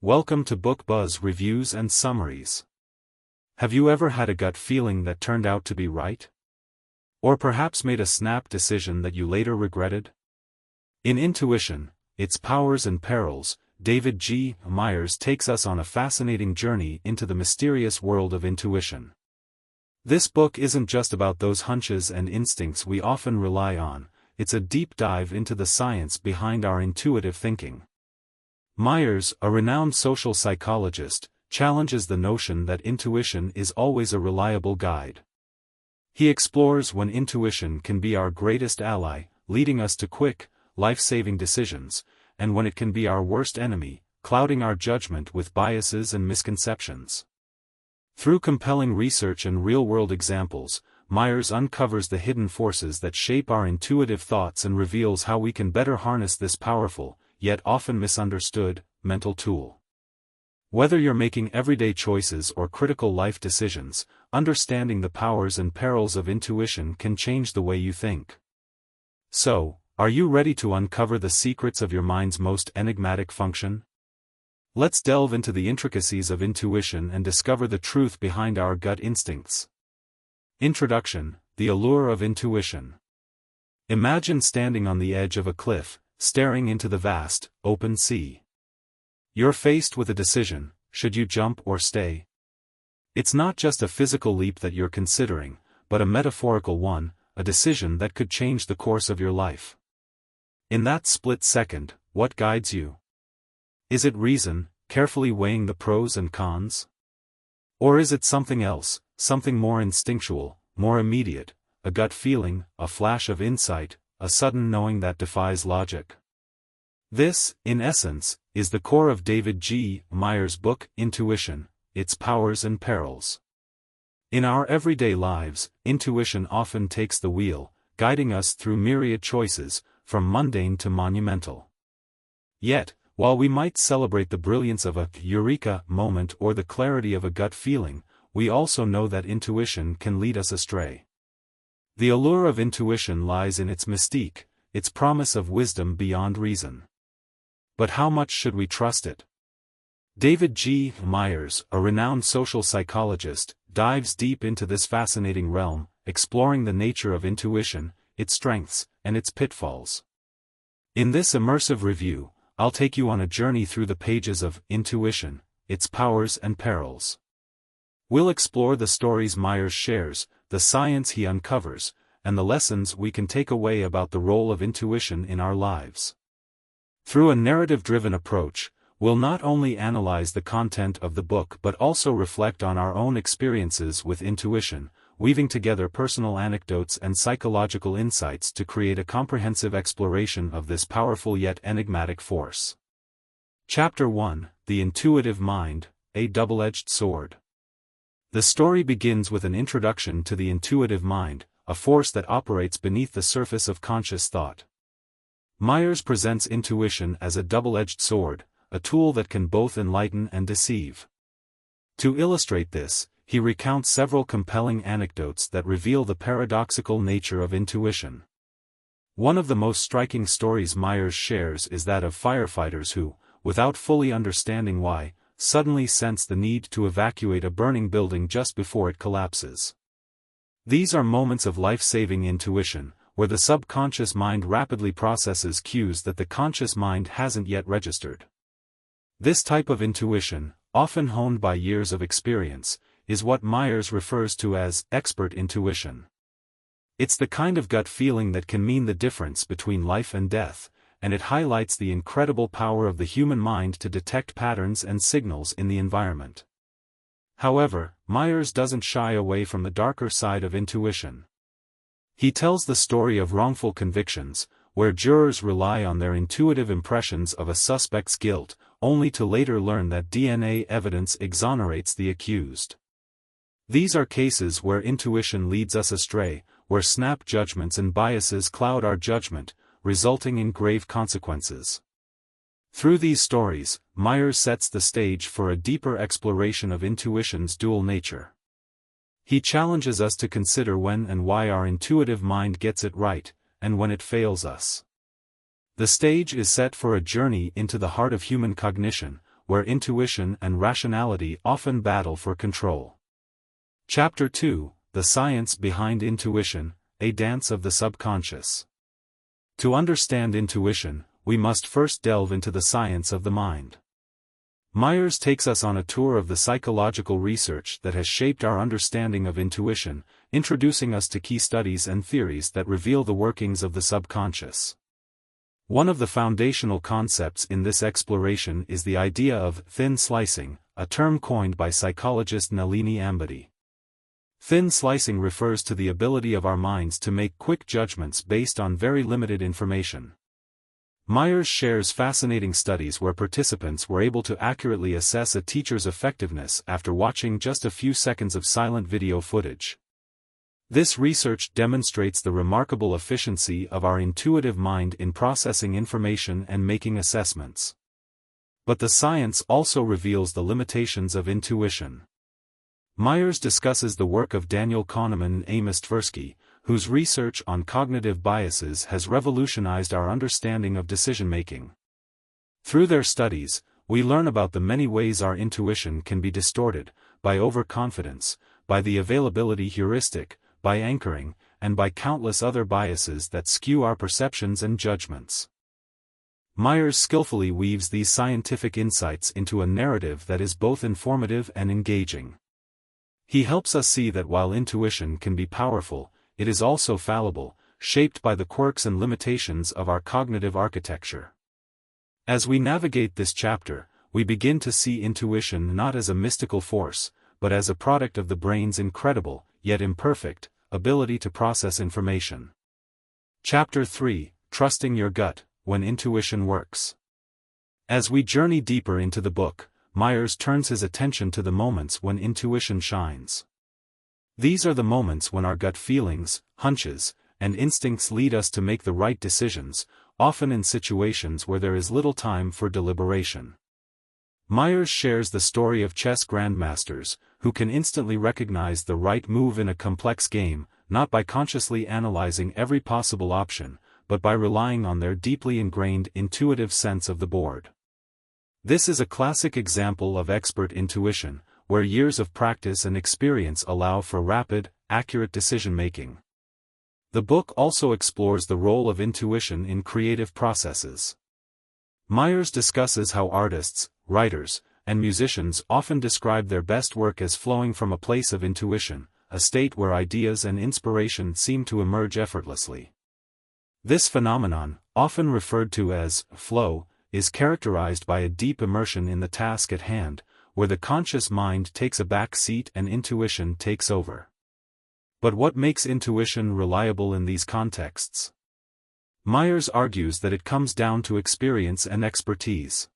Welcome to Book Buzz Reviews and Summaries. Have you ever had a gut feeling that turned out to be right? Or perhaps made a snap decision that you later regretted? In Intuition, Its Powers and Perils, David G. Myers takes us on a fascinating journey into the mysterious world of intuition. This book isn't just about those hunches and instincts we often rely on, it's a deep dive into the science behind our intuitive thinking. Myers, a renowned social psychologist, challenges the notion that intuition is always a reliable guide. He explores when intuition can be our greatest ally, leading us to quick, life-saving decisions, and when it can be our worst enemy, clouding our judgment with biases and misconceptions. Through compelling research and real-world examples, Myers uncovers the hidden forces that shape our intuitive thoughts and reveals how we can better harness this powerful, yet often misunderstood, mental tool. Whether you're making everyday choices or critical life decisions, understanding the powers and perils of intuition can change the way you think. So, are you ready to uncover the secrets of your mind's most enigmatic function? Let's delve into the intricacies of intuition and discover the truth behind our gut instincts. Introduction: The Allure of Intuition. Imagine standing on the edge of a cliff, staring into the vast, open sea. You're faced with a decision: should you jump or stay? It's not just a physical leap that you're considering, but a metaphorical one, a decision that could change the course of your life. In that split second, what guides you? Is it reason, carefully weighing the pros and cons? Or is it something else, something more instinctual, more immediate, a gut feeling, a flash of insight, a sudden knowing that defies logic? This, in essence, is the core of David G. Myers' book, Intuition, Its Powers and Perils. In our everyday lives, intuition often takes the wheel, guiding us through myriad choices, from mundane to monumental. Yet, while we might celebrate the brilliance of a eureka moment or the clarity of a gut feeling, we also know that intuition can lead us astray. The allure of intuition lies in its mystique, its promise of wisdom beyond reason. But how much should we trust it? David G. Myers, a renowned social psychologist, dives deep into this fascinating realm, exploring the nature of intuition, its strengths, and its pitfalls. In this immersive review, I'll take you on a journey through the pages of Intuition, Its Powers and Perils. We'll explore the stories Myers shares, the science he uncovers, and the lessons we can take away about the role of intuition in our lives. Through a narrative-driven approach, we'll not only analyze the content of the book but also reflect on our own experiences with intuition, weaving together personal anecdotes and psychological insights to create a comprehensive exploration of this powerful yet enigmatic force. Chapter 1: The Intuitive Mind, a Double-Edged Sword. The story begins with an introduction to the intuitive mind, a force that operates beneath the surface of conscious thought. Myers presents intuition as a double-edged sword, a tool that can both enlighten and deceive. To illustrate this, he recounts several compelling anecdotes that reveal the paradoxical nature of intuition. One of the most striking stories Myers shares is that of firefighters who, without fully understanding why, suddenly sense the need to evacuate a burning building just before it collapses. These are moments of life-saving intuition, where the subconscious mind rapidly processes cues that the conscious mind hasn't yet registered. This type of intuition, often honed by years of experience, is what Myers refers to as expert intuition. It's the kind of gut feeling that can mean the difference between life and death, and it highlights the incredible power of the human mind to detect patterns and signals in the environment. However, Myers doesn't shy away from the darker side of intuition. He tells the story of wrongful convictions, where jurors rely on their intuitive impressions of a suspect's guilt, only to later learn that DNA evidence exonerates the accused. These are cases where intuition leads us astray, where snap judgments and biases cloud our judgment, resulting in grave consequences. Through these stories, Myers sets the stage for a deeper exploration of intuition's dual nature. He challenges us to consider when and why our intuitive mind gets it right, and when it fails us. The stage is set for a journey into the heart of human cognition, where intuition and rationality often battle for control. Chapter 2, The Science Behind Intuition, A Dance of the Subconscious. To understand intuition, we must first delve into the science of the mind. Myers takes us on a tour of the psychological research that has shaped our understanding of intuition, introducing us to key studies and theories that reveal the workings of the subconscious. One of the foundational concepts in this exploration is the idea of thin slicing, a term coined by psychologist Nalini Ambady. Thin slicing refers to the ability of our minds to make quick judgments based on very limited information. Myers shares fascinating studies where participants were able to accurately assess a teacher's effectiveness after watching just a few seconds of silent video footage. This research demonstrates the remarkable efficiency of our intuitive mind in processing information and making assessments. But the science also reveals the limitations of intuition. Myers discusses the work of Daniel Kahneman and Amos Tversky, whose research on cognitive biases has revolutionized our understanding of decision-making. Through their studies, we learn about the many ways our intuition can be distorted, by overconfidence, by the availability heuristic, by anchoring, and by countless other biases that skew our perceptions and judgments. Myers skillfully weaves these scientific insights into a narrative that is both informative and engaging. He helps us see that while intuition can be powerful, it is also fallible, shaped by the quirks and limitations of our cognitive architecture. As we navigate this chapter, we begin to see intuition not as a mystical force, but as a product of the brain's incredible, yet imperfect, ability to process information. Chapter 3, Trusting Your Gut, When Intuition Works. As we journey deeper into the book, Myers turns his attention to the moments when intuition shines. These are the moments when our gut feelings, hunches, and instincts lead us to make the right decisions, often in situations where there is little time for deliberation. Myers shares the story of chess grandmasters, who can instantly recognize the right move in a complex game, not by consciously analyzing every possible option, but by relying on their deeply ingrained intuitive sense of the board. This is a classic example of expert intuition, where years of practice and experience allow for rapid, accurate decision-making. The book also explores the role of intuition in creative processes. Myers discusses how artists, writers, and musicians often describe their best work as flowing from a place of intuition, a state where ideas and inspiration seem to emerge effortlessly. This phenomenon, often referred to as flow, is characterized by a deep immersion in the task at hand, where the conscious mind takes a back seat and intuition takes over. But what makes intuition reliable in these contexts? Myers argues that it comes down to experience and expertise.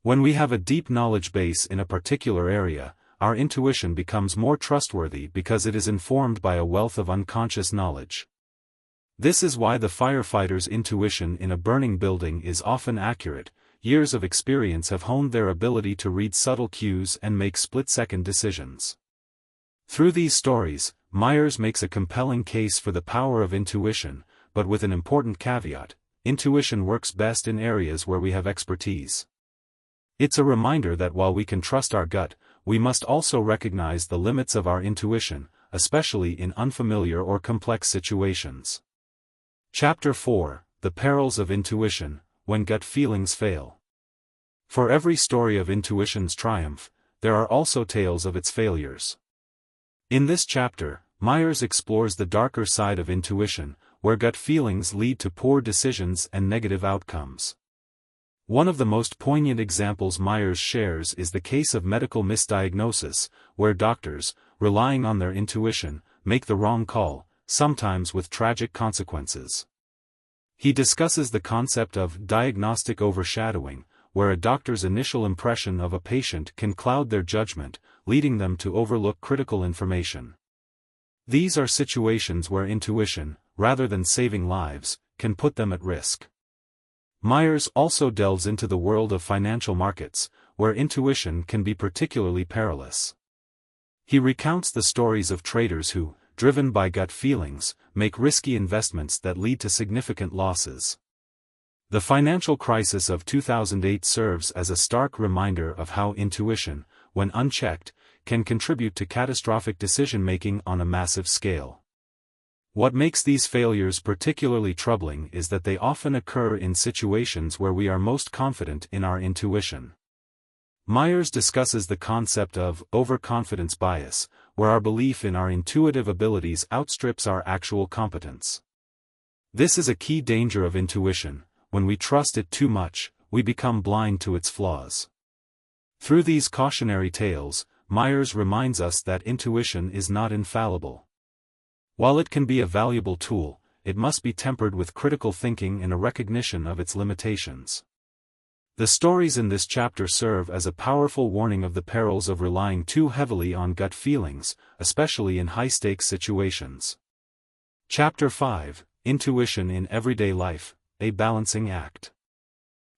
When we have a deep knowledge base in a particular area, our intuition becomes more trustworthy because it is informed by a wealth of unconscious knowledge. This is why the firefighter's intuition in a burning building is often accurate. Years of experience have honed their ability to read subtle cues and make split-second decisions. Through these stories, Myers makes a compelling case for the power of intuition, but with an important caveat: intuition works best in areas where we have expertise. It's a reminder that while we can trust our gut, we must also recognize the limits of our intuition, especially in unfamiliar or complex situations. Chapter 4, The Perils of Intuition, When Gut Feelings Fail. For every story of intuition's triumph, there are also tales of its failures. In this chapter, Myers explores the darker side of intuition, where gut feelings lead to poor decisions and negative outcomes. One of the most poignant examples Myers shares is the case of medical misdiagnosis, where doctors, relying on their intuition, make the wrong call, sometimes with tragic consequences. He discusses the concept of diagnostic overshadowing, where a doctor's initial impression of a patient can cloud their judgment, leading them to overlook critical information. These are situations where intuition, rather than saving lives, can put them at risk. Myers also delves into the world of financial markets, where intuition can be particularly perilous. He recounts the stories of traders who, driven by gut feelings, make risky investments that lead to significant losses. The financial crisis of 2008 serves as a stark reminder of how intuition, when unchecked, can contribute to catastrophic decision-making on a massive scale. What makes these failures particularly troubling is that they often occur in situations where we are most confident in our intuition. Myers discusses the concept of overconfidence bias, where our belief in our intuitive abilities outstrips our actual competence. This is a key danger of intuition. When we trust it too much, we become blind to its flaws. Through these cautionary tales, Myers reminds us that intuition is not infallible. While it can be a valuable tool, it must be tempered with critical thinking and a recognition of its limitations. The stories in this chapter serve as a powerful warning of the perils of relying too heavily on gut feelings, especially in high-stakes situations. Chapter 5: Intuition in Everyday Life, a Balancing Act.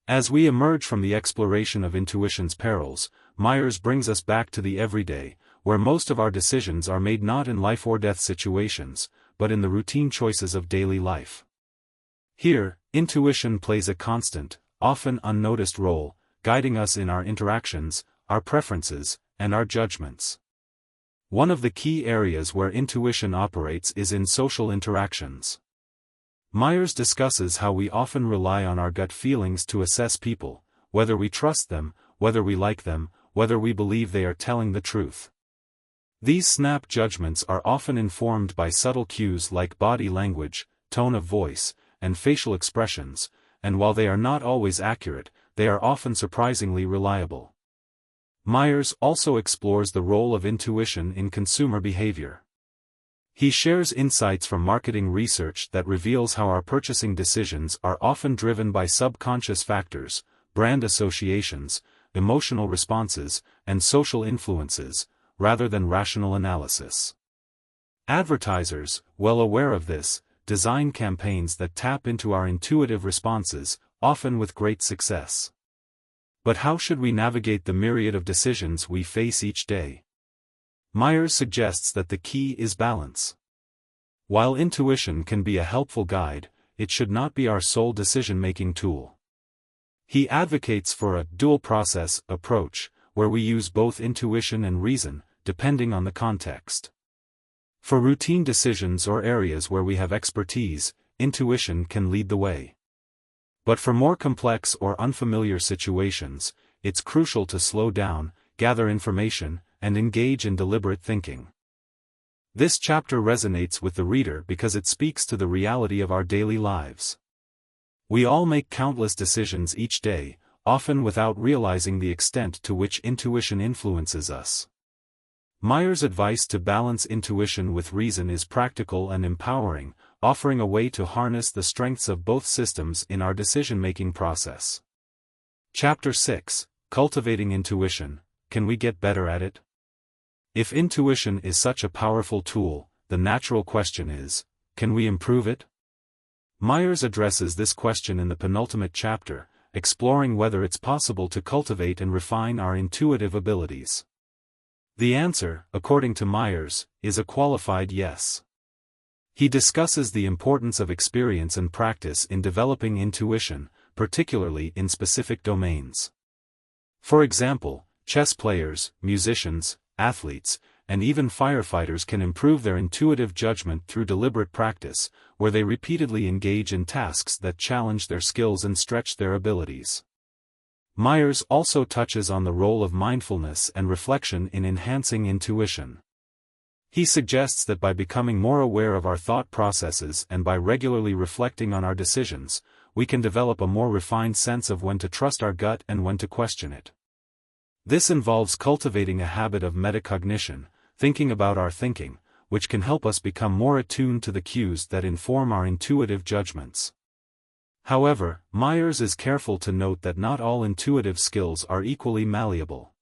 As we emerge from the exploration of intuition's perils, Myers brings us back to the everyday, where most of our decisions are made not in life-or-death situations, but in the routine choices of daily life. Here, intuition plays a constant, often unnoticed role, guiding us in our interactions, our preferences, and our judgments. One of the key areas where intuition operates is in social interactions. Myers discusses how we often rely on our gut feelings to assess people, whether we trust them, whether we like them, whether we believe they are telling the truth. These snap judgments are often informed by subtle cues like body language, tone of voice, and facial expressions, and while they are not always accurate, they are often surprisingly reliable. Myers also explores the role of intuition in consumer behavior. He shares insights from marketing research that reveals how our purchasing decisions are often driven by subconscious factors, brand associations, emotional responses, and social influences, rather than rational analysis. Advertisers, well aware of this, design campaigns that tap into our intuitive responses, often with great success. But how should we navigate the myriad of decisions we face each day? Myers suggests that the key is balance. While intuition can be a helpful guide, it should not be our sole decision-making tool. He advocates for a dual-process approach, where we use both intuition and reason, depending on the context. For routine decisions or areas where we have expertise, intuition can lead the way. But for more complex or unfamiliar situations, it's crucial to slow down, gather information, and engage in deliberate thinking. This chapter resonates with the reader because it speaks to the reality of our daily lives. We all make countless decisions each day, often without realizing the extent to which intuition influences us. Myers' advice to balance intuition with reason is practical and empowering, offering a way to harness the strengths of both systems in our decision-making process. Chapter 6: Cultivating Intuition. Can we get better at it? If intuition is such a powerful tool, the natural question is, can we improve it? Myers addresses this question in the penultimate chapter, exploring whether it's possible to cultivate and refine our intuitive abilities. The answer, according to Myers, is a qualified yes. He discusses the importance of experience and practice in developing intuition, particularly in specific domains. For example, chess players, musicians, athletes, and even firefighters can improve their intuitive judgment through deliberate practice, where they repeatedly engage in tasks that challenge their skills and stretch their abilities. Myers also touches on the role of mindfulness and reflection in enhancing intuition. He suggests that by becoming more aware of our thought processes and by regularly reflecting on our decisions, we can develop a more refined sense of when to trust our gut and when to question it. This involves cultivating a habit of metacognition, thinking about our thinking, which can help us become more attuned to the cues that inform our intuitive judgments. However, Myers is careful to note that not all intuitive skills are equally malleable.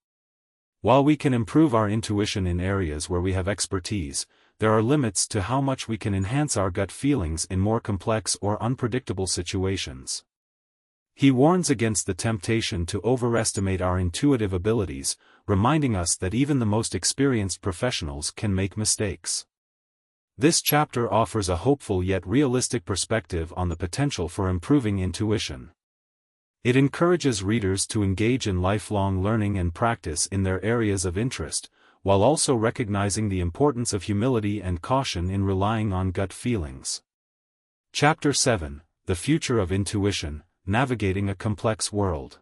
While we can improve our intuition in areas where we have expertise, there are limits to how much we can enhance our gut feelings in more complex or unpredictable situations. He warns against the temptation to overestimate our intuitive abilities, reminding us that even the most experienced professionals can make mistakes. This chapter offers a hopeful yet realistic perspective on the potential for improving intuition. It encourages readers to engage in lifelong learning and practice in their areas of interest, while also recognizing the importance of humility and caution in relying on gut feelings. Chapter 7: The Future of Intuition, Navigating a Complex World.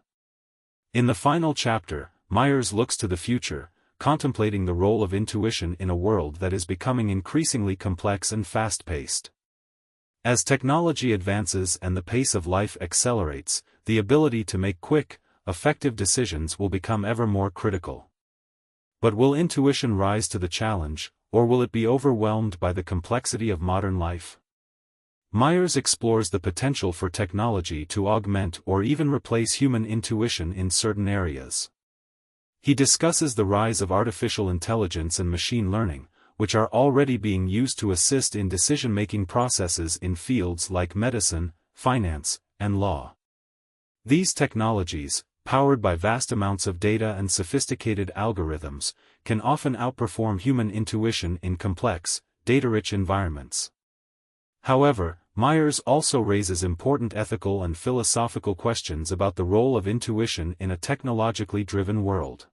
In the final chapter, Myers looks to the future, contemplating the role of intuition in a world that is becoming increasingly complex and fast-paced. As technology advances and the pace of life accelerates, the ability to make quick, effective decisions will become ever more critical. But will intuition rise to the challenge, or will it be overwhelmed by the complexity of modern life? Myers explores the potential for technology to augment or even replace human intuition in certain areas. He discusses the rise of artificial intelligence and machine learning, which are already being used to assist in decision-making processes in fields like medicine, finance, and law. These technologies, powered by vast amounts of data and sophisticated algorithms, can often outperform human intuition in complex, data-rich environments. However, Myers also raises important ethical and philosophical questions about the role of intuition in a technologically driven world.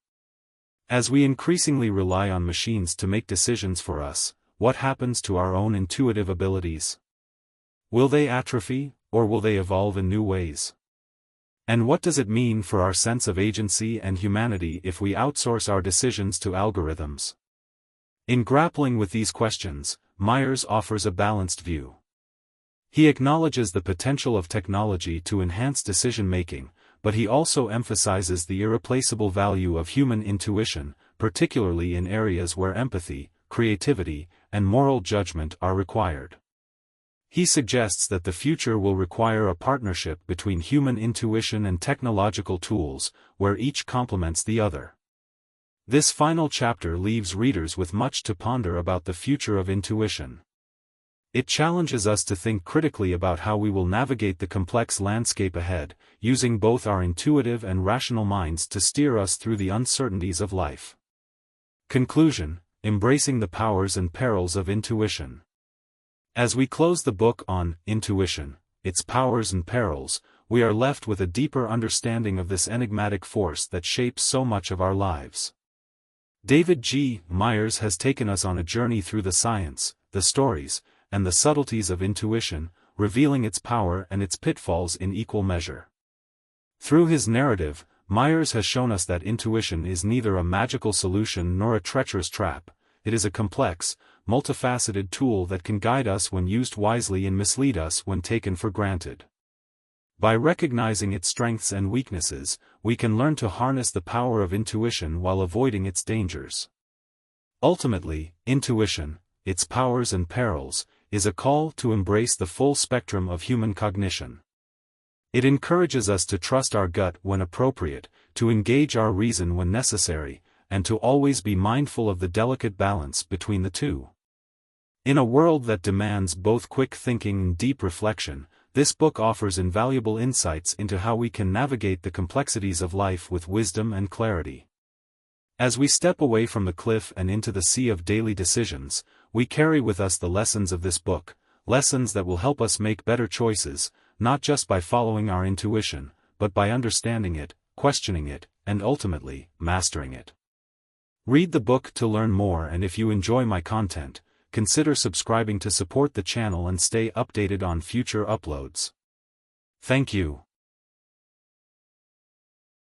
As we increasingly rely on machines to make decisions for us, what happens to our own intuitive abilities? Will they atrophy, or will they evolve in new ways? And what does it mean for our sense of agency and humanity if we outsource our decisions to algorithms? In grappling with these questions, Myers offers a balanced view. He acknowledges the potential of technology to enhance decision-making, but he also emphasizes the irreplaceable value of human intuition, particularly in areas where empathy, creativity, and moral judgment are required. He suggests that the future will require a partnership between human intuition and technological tools, where each complements the other. This final chapter leaves readers with much to ponder about the future of intuition. It challenges us to think critically about how we will navigate the complex landscape ahead, using both our intuitive and rational minds to steer us through the uncertainties of life. Conclusion: Embracing the Powers and Perils of Intuition. As we close the book on Intuition, Its Powers and Perils, we are left with a deeper understanding of this enigmatic force that shapes so much of our lives. David G. Myers has taken us on a journey through the science, the stories, and the subtleties of intuition, revealing its power and its pitfalls in equal measure. Through his narrative, Myers has shown us that intuition is neither a magical solution nor a treacherous trap. It is a complex, multifaceted tool that can guide us when used wisely and mislead us when taken for granted. By recognizing its strengths and weaknesses, we can learn to harness the power of intuition while avoiding its dangers. Ultimately, intuition, its powers and perils, is a call to embrace the full spectrum of human cognition. It encourages us to trust our gut when appropriate, to engage our reason when necessary, and to always be mindful of the delicate balance between the two. In a world that demands both quick thinking and deep reflection, this book offers invaluable insights into how we can navigate the complexities of life with wisdom and clarity. As we step away from the cliff and into the sea of daily decisions, we carry with us the lessons of this book, lessons that will help us make better choices, not just by following our intuition, but by understanding it, questioning it, and ultimately, mastering it. Read the book to learn more, and if you enjoy my content, consider subscribing to support the channel and stay updated on future uploads. Thank you.